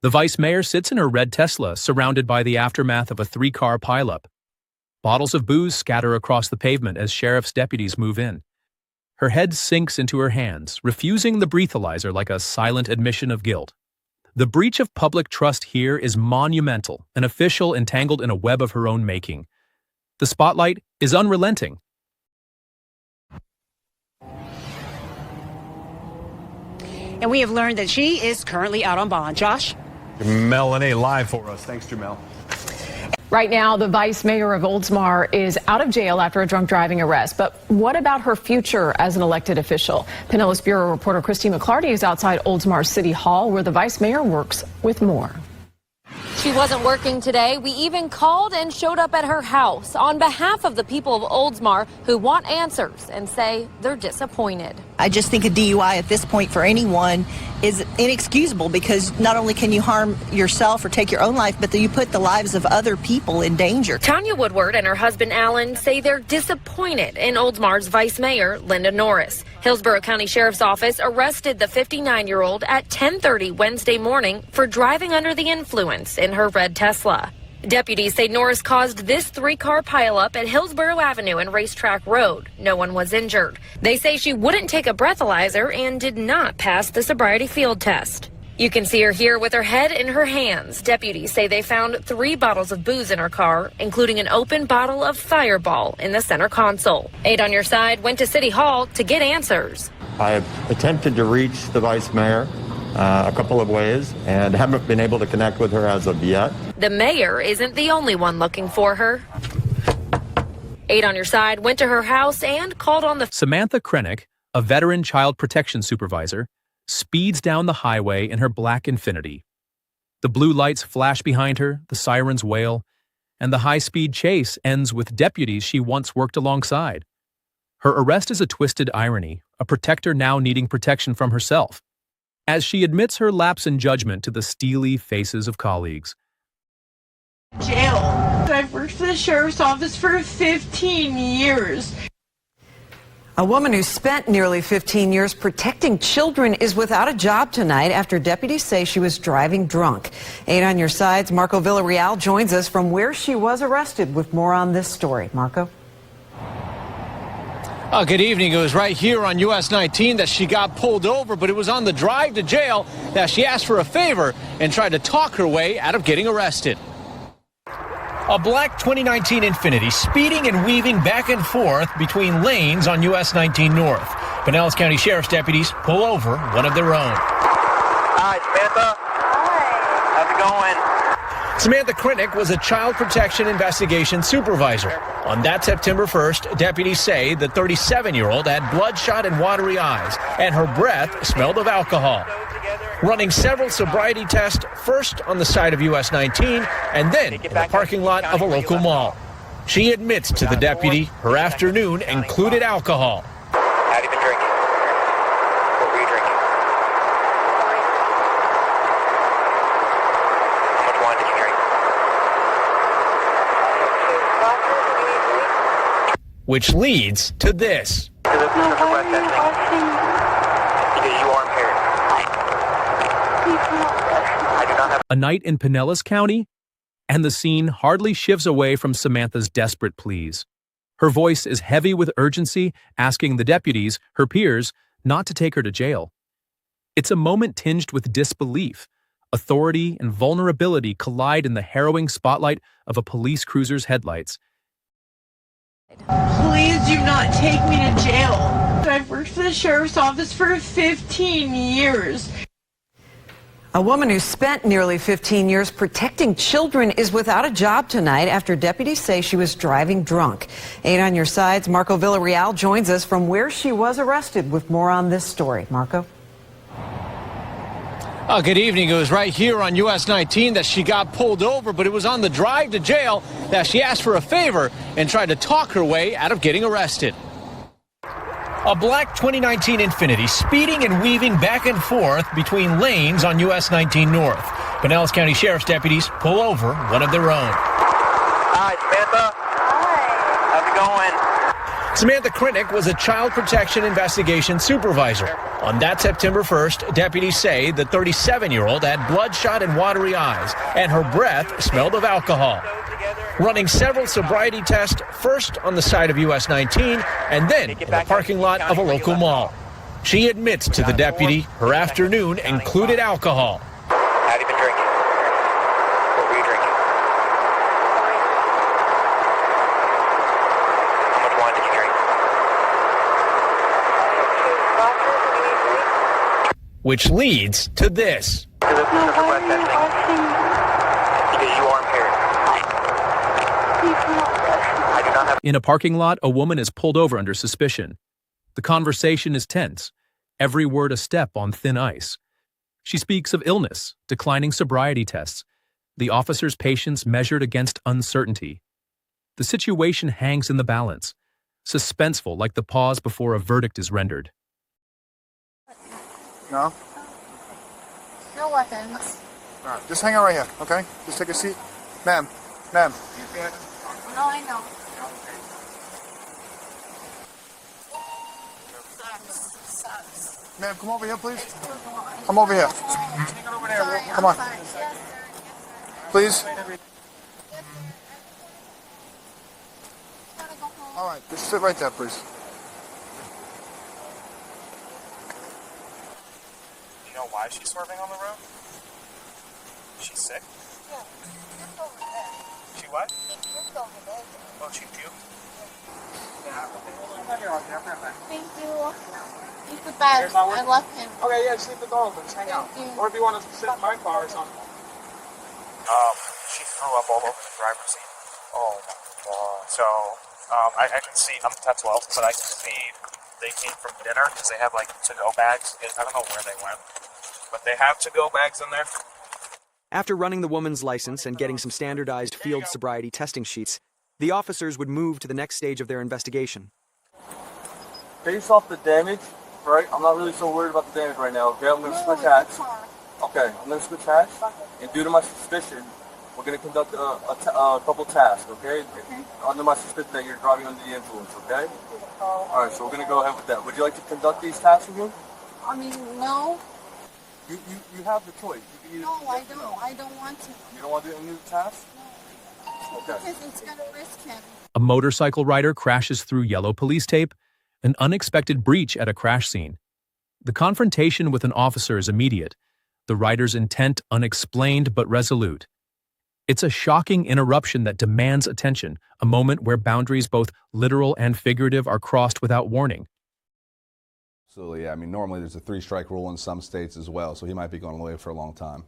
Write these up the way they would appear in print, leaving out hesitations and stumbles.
The vice mayor sits in her red Tesla, surrounded by the aftermath of a 3-car pileup. Bottles of booze scatter across the pavement as sheriff's deputies move in. Her head sinks into her hands, refusing the breathalyzer like a silent admission of guilt. The breach of public trust here is monumental, an official entangled in a web of her own making. The spotlight is unrelenting. And we have learned that she is currently out on bond. Josh? Melanie live for us. Thanks, Jamel. Right now, the vice mayor of Oldsmar is out of jail after a drunk driving arrest. But what about her future as an elected official? Pinellas Bureau reporter Christy McClarty is outside Oldsmar City Hall, where the vice mayor works, with more. She wasn't working today. We even called and showed up at her house on behalf of the people of Oldsmar who want answers and say they're disappointed. I just think a DUI at this point for anyone is inexcusable, because not only can you harm yourself or take your own life, but you put the lives of other people in danger. Tanya Woodward and her husband Alan say they're disappointed in Oldsmar's vice mayor, Linda Norris. Hillsborough County Sheriff's Office arrested the 59-year-old at 10:30 Wednesday morning for driving under the influence in her red Tesla. Deputies say Norris caused this 3-car pileup at Hillsborough Avenue and Racetrack Road. No one was injured. They say she wouldn't take a breathalyzer and did not pass the sobriety field test. You can see her here with her head in her hands. Deputies say they found 3 bottles of booze in her car, including an open bottle of Fireball in the center console. 8 on Your Side went to City Hall to get answers. I have attempted to reach the vice mayor a couple of ways and haven't been able to connect with her as of yet. The mayor isn't the only one looking for her. 8 on Your Side went to her house and called on the... Samantha Krennick, a veteran child protection supervisor, speeds down the highway in her black Infiniti. The blue lights flash behind her, the sirens wail, and the high-speed chase ends with deputies she once worked alongside. Her arrest is a twisted irony, a protector now needing protection from herself, as she admits her lapse in judgment to the steely faces of colleagues. Jail. I've worked for the sheriff's office for 15 years. A woman who spent nearly 15 years protecting children is without a job tonight after deputies say she was driving drunk. 8 on Your Side's Marco Villarreal joins us from where she was arrested with more on this story. Marco? Good evening. It was right here on US 19 that she got pulled over, but it was on the drive to jail that she asked for a favor and tried to talk her way out of getting arrested. A black 2019 Infiniti speeding and weaving back and forth between lanes on US 19 North. Pinellas County Sheriff's deputies pull over one of their own. Hi, Samantha. Hi. How's it going? Samantha Krennick was a child protection investigation supervisor. On that September 1st, deputies say the 37-year-old had bloodshot and watery eyes, and her breath smelled of alcohol. Running several sobriety tests, first on the side of US 19 and then in the parking lot of a local mall. She admits to the deputy her afternoon included alcohol. How have you been drinking? What were you drinking? How much wine did you drink? Which leads to this. Because you are impaired. I do not have A night in Pinellas County, and the scene hardly shifts away from Samantha's desperate pleas. Her voice is heavy with urgency, asking the deputies, her peers, not to take her to jail. It's a moment tinged with disbelief. Authority and vulnerability collide in the harrowing spotlight of a police cruiser's headlights. Please do not take me to jail. I've worked for the sheriff's office for 15 years. A woman who spent nearly 15 years protecting children is without a job tonight after deputies say she was driving drunk. 8 on Your Side's Marco Villarreal joins us from where she was arrested with more on this story. Marco? Good evening. It was right here on US 19 that she got pulled over, but it was on the drive to jail that she asked for a favor and tried to talk her way out of getting arrested. A black 2019 Infiniti speeding and weaving back and forth between lanes on US 19 North. Pinellas County Sheriff's deputies pull over one of their own. Hi, Samantha. Hi. How's it going? Samantha Krennick was a child protection investigation supervisor. On that September 1st, deputies say the 37-year-old had bloodshot and watery eyes, and her breath smelled of alcohol. Running several sobriety tests, first on the side of US 19 and then in the parking lot of a local mall. She admits to the deputy her afternoon included alcohol. Have you been drinking? What were you drinking? How much wine did you drink? Which leads to this. Because you are impaired. I do not have. In a parking lot, a woman is pulled over under suspicion. The conversation is tense, every word a step on thin ice. She speaks of illness, declining sobriety tests, the officer's patience measured against uncertainty. The situation hangs in the balance, suspenseful like the pause before a verdict is rendered. No? No weapons. All right, just hang out right here, okay? Just take a seat. Ma'am, ma'am. No, I know. Ma'am, come over here, please. Come over here. Come on. Please. All right, just sit right there, please. You know why she's swerving on the road? She's sick? Yeah, puked over there. She what? He puked over there. Oh, she puked? Thank you. He's the best. I love him. Okay, yeah, just leave the door open. Just hang out. Or if you want to sit in my car or something. She threw up all over the driver's seat. Oh my god. So, I can see, I'm 10-12, but I can see they came from dinner because they have like to-go bags. I don't know where they went, but they have to-go bags in there. After running the woman's license and getting some standardized field sobriety testing sheets, the officers would move to the next stage of their investigation. Based off the damage, right, I'm not really so worried about the damage right now, okay? I'm going to switch hats. Okay, I'm going to switch hats, and due to my suspicion, we're going to conduct a couple tasks, okay? Under my suspicion that you're driving under the influence, okay? Alright, so we're going to go ahead with that. Would you like to conduct these tasks with me? I mean, no. You have the choice. No, I don't. I don't want to. You don't want to do any of the tasks? Okay. Because it's going to risk him. A motorcycle rider crashes through yellow police tape, an unexpected breach at a crash scene. The confrontation with an officer is immediate, the rider's intent unexplained but resolute. It's a shocking interruption that demands attention, a moment where boundaries both literal and figurative are crossed without warning. Absolutely, yeah. I mean, normally there's a 3-strike rule in some states as well, so he might be going away for a long time.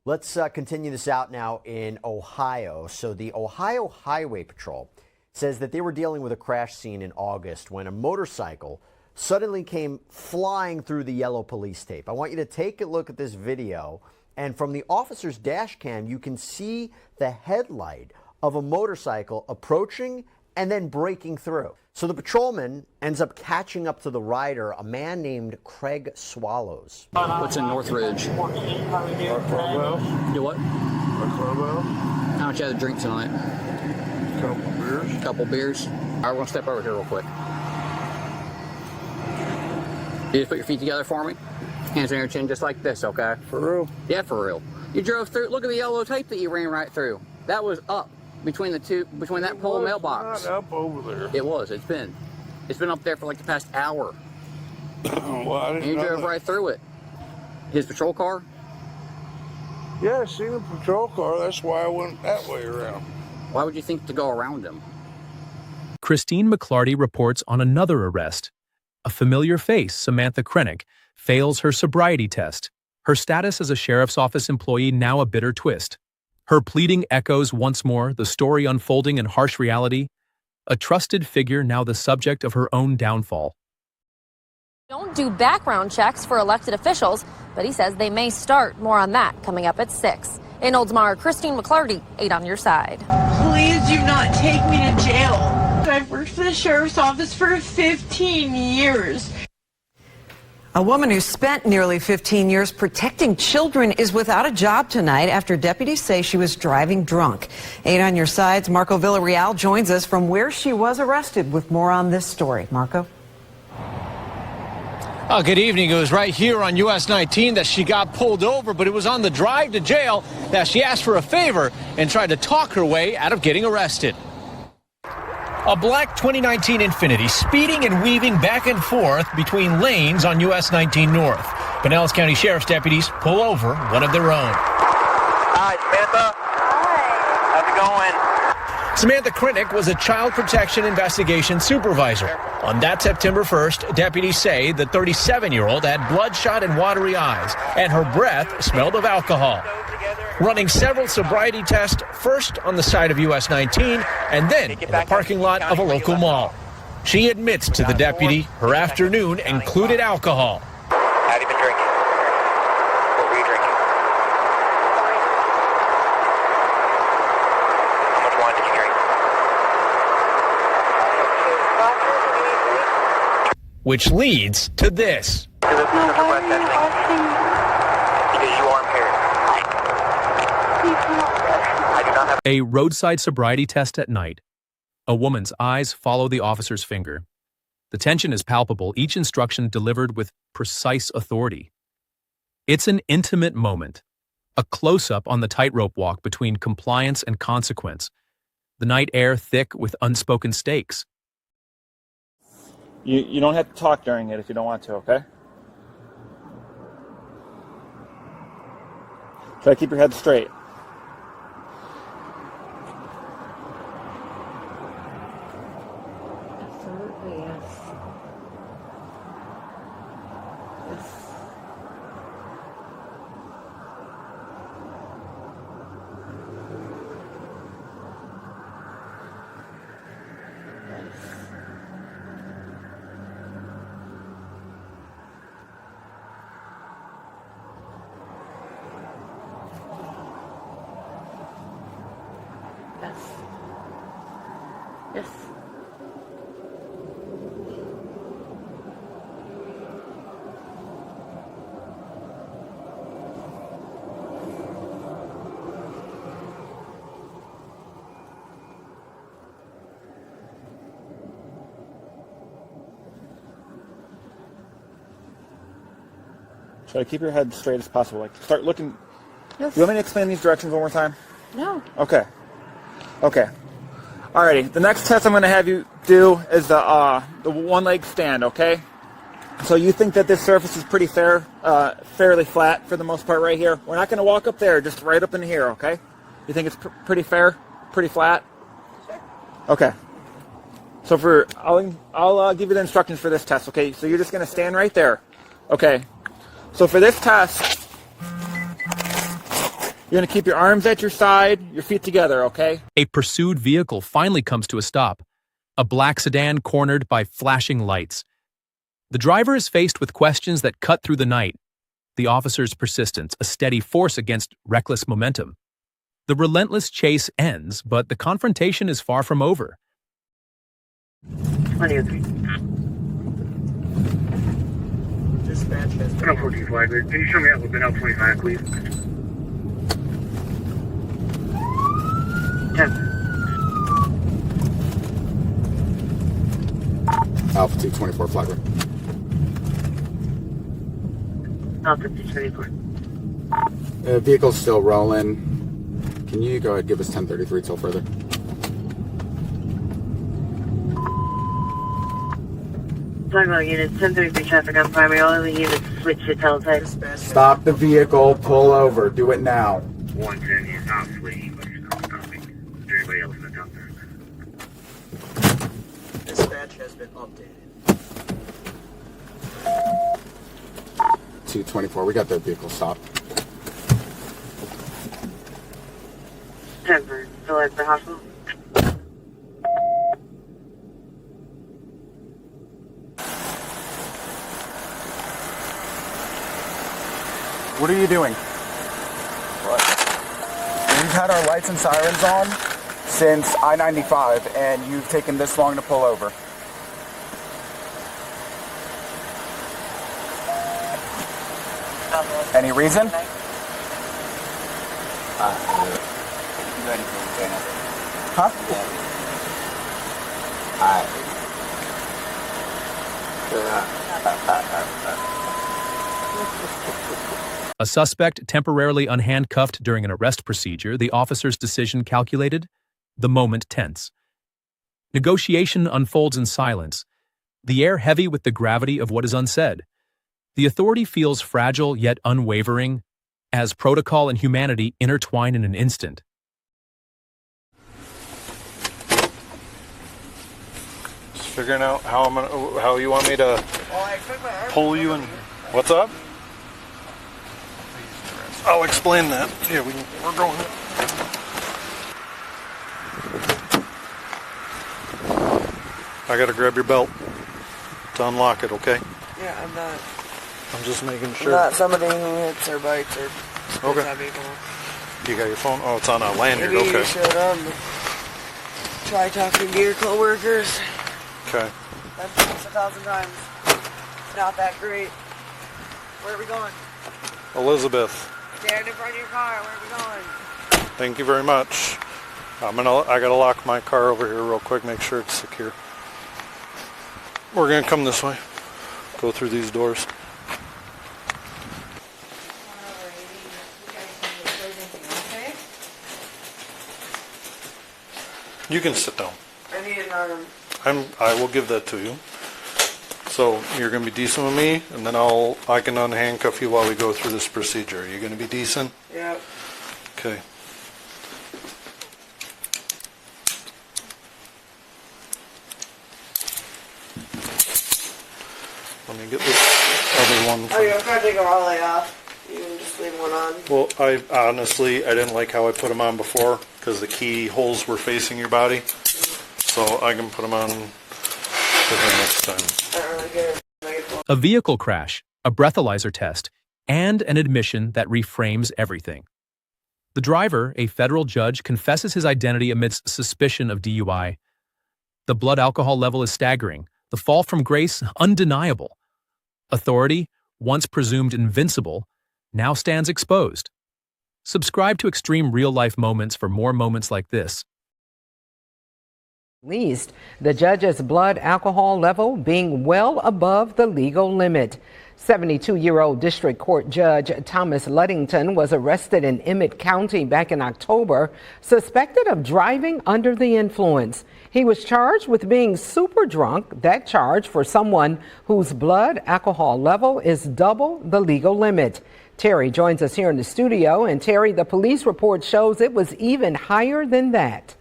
Let's continue this out now in Ohio. So the Ohio Highway Patrol says that they were dealing with a crash scene in August when a motorcycle suddenly came flying through the yellow police tape. I want you to take a look at this video, and from the officer's dash cam, you can see the headlight of a motorcycle approaching and then breaking through. So the patrolman ends up catching up to the rider, a man named Craig Swallows. What's in Northridge? Do what? How much you had to drink tonight? Couple beers. All right, we're gonna step over here real quick. You just put your feet together for me. Hands on your chin just like this, okay? For real? Yeah, for real. You drove through, look at the yellow tape that you ran right through. That was up between the two, between that pole and mailbox. Not up over there. It was, it's been up there for like the past hour. Well, I didn't and you know drove that. right through it. His patrol car? Yeah, I seen a patrol car. That's why I went that way around. Why would you think to go around him? Christine McClarty reports on another arrest. A familiar face, Samantha Krennick, fails her sobriety test. Her status as a sheriff's office employee now a bitter twist. Her pleading echoes once more the story unfolding in harsh reality. A trusted figure now the subject of her own downfall. Don't do background checks for elected officials, but he says they may start. More on that coming up at 6. In Oldsmar, Christine McClarty, 8 on your side. Please do not take me to jail. I've worked for the sheriff's office for 15 years. A woman who spent nearly 15 years protecting children is without a job tonight after deputies say she was driving drunk. 8 on your sides, Marco Villarreal joins us from where she was arrested with more on this story. Marco? Oh, good evening. It was right here on US 19 that she got pulled over, but it was on the drive to jail that she asked for a favor and tried to talk her way out of getting arrested. A black 2019 Infiniti speeding and weaving back and forth between lanes on US 19 North. Pinellas County Sheriff's deputies pull over one of their own. Hi, Samantha. Hi. How's it going? Samantha Krinick was a child protection investigation supervisor. On that September 1st, deputies say the 37-year-old had bloodshot and watery eyes, and her breath smelled of alcohol. Running several sobriety tests, first on the side of US 19 and then in the parking lot of a local mall. She admits to the deputy her afternoon included alcohol. Have you been drinking? What were you drinking? How much wine did you drink? Which leads to this. Because you are impaired. I do not have A roadside sobriety test at night. A woman's eyes follow the officer's finger. The tension is palpable, each instruction delivered with precise authority. It's an intimate moment, a close-up on the tightrope walk between compliance and consequence, the night air thick with unspoken stakes. You don't have to talk during it if you don't want to, okay? Try to keep your head straight. Absolutely, yes. Yes. Yes. Yes. Try to keep your head straight as possible. Like, start looking. Yes. You want me to explain these directions one more time? No. Okay. Okay. Alrighty. The next test I'm going to have you do is the one-leg stand. Okay. So you think that this surface is pretty fairly flat for the most part right here. We're not going to walk up there, just right up in here. Okay. You think it's pretty fair, pretty flat? Sure. Okay. So I'll give you the instructions for this test. Okay. So you're just going to stand right there. Okay. So for this test, you're going to keep your arms at your side, your feet together, okay? A pursued vehicle finally comes to a stop, a black sedan cornered by flashing lights. The driver is faced with questions that cut through the night. The officer's persistence, a steady force against reckless momentum. The relentless chase ends, but the confrontation is far from over. 23. Dispatch has been... 14 flag, can you show me out with L 25, please? 10. Alpha 224 flag. Alpha 224. Vehicle's still rolling. Can you go ahead and give us 1033 till further? Flag units, 1033 traffic on primary. All other units switch to teletype. Stop the vehicle, pull over, do it now. 110 is not switching. Is there anybody else in the top there? Dispatch has been updated. 224, we got that vehicle stopped. 10 for still for hospital. What are you doing? What? We've had our lights and sirens on since I-95, and you've taken this long to pull over. Any reason? Huh? A suspect temporarily unhandcuffed during an arrest procedure, the officer's decision calculated, the moment tense. Negotiation unfolds in silence, the air heavy with the gravity of what is unsaid. The authority feels fragile yet unwavering, as protocol and humanity intertwine in an instant. Just figuring out how you want me to pull you and what's up? I'll explain that. Yeah, we're going. I gotta grab your belt to unlock it, okay? Yeah, I'm not. I'm just making sure. I'm not somebody who hits or bites or okay. At people. You got your phone? Oh, it's on a lanyard. Maybe okay. You should try talking to your coworkers. Okay. I've done this 1,000 times. Not that great. Where are we going? Elizabeth. Stand in front of your car. Where are we going? Thank you very much. I gotta lock my car over here real quick, make sure it's secure. We're gonna come this way. Go through these doors. You can sit down. I need an arm. I will give that to you. So you're gonna be decent with me, and then I can unhandcuff you while we go through this procedure. Are you gonna be decent? Yep. Okay. Let me get this other one. Oh, you're gonna take them all the way off. You can just leave one on. Well, I didn't like how I put them on before because the keyholes were facing your body. So I can put them on next time. I don't really care. A vehicle crash, a breathalyzer test, and an admission that reframes everything. The driver, a federal judge, confesses his identity amidst suspicion of DUI. The blood alcohol level is staggering, the fall from grace undeniable. Authority, once presumed invincible, now stands exposed. Subscribe to Extreme Real Life Moments for more moments like this. Least, the judge's blood alcohol level being well above the legal limit. 72-year-old District Court Judge Thomas Ludington was arrested in Emmett County back in October, suspected of driving under the influence. He was charged with being super drunk, that charge for someone whose blood alcohol level is double the legal limit. Terry joins us here in the studio, and Terry, the police report shows it was even higher than that.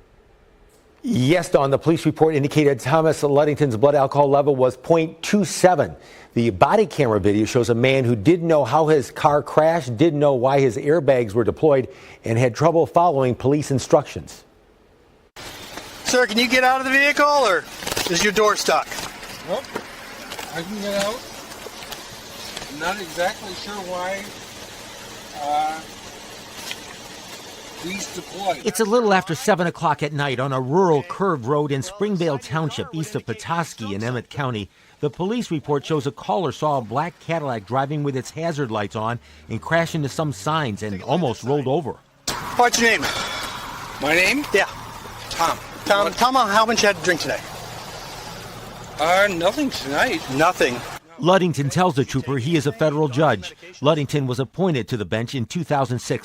Yes, Dawn, the police report indicated Thomas Ludington's blood alcohol level was 0.27. The body camera video shows a man who didn't know how his car crashed, didn't know why his airbags were deployed, and had trouble following police instructions. Sir, can you get out of the vehicle, or is your door stuck? Nope, I can get out. I'm not exactly sure why these deployed. It's a little after 7 o'clock at night on a rural curved road in Springvale Township, east of Petoskey in Emmett County. The police report shows a caller saw a black Cadillac driving with its hazard lights on and crash into some signs and almost rolled over. What's your name? My name? Yeah. Tom. Tell me how much you had to drink today. Nothing tonight. Nothing. Ludington tells the trooper he is a federal judge. Ludington was appointed to the bench in 2006.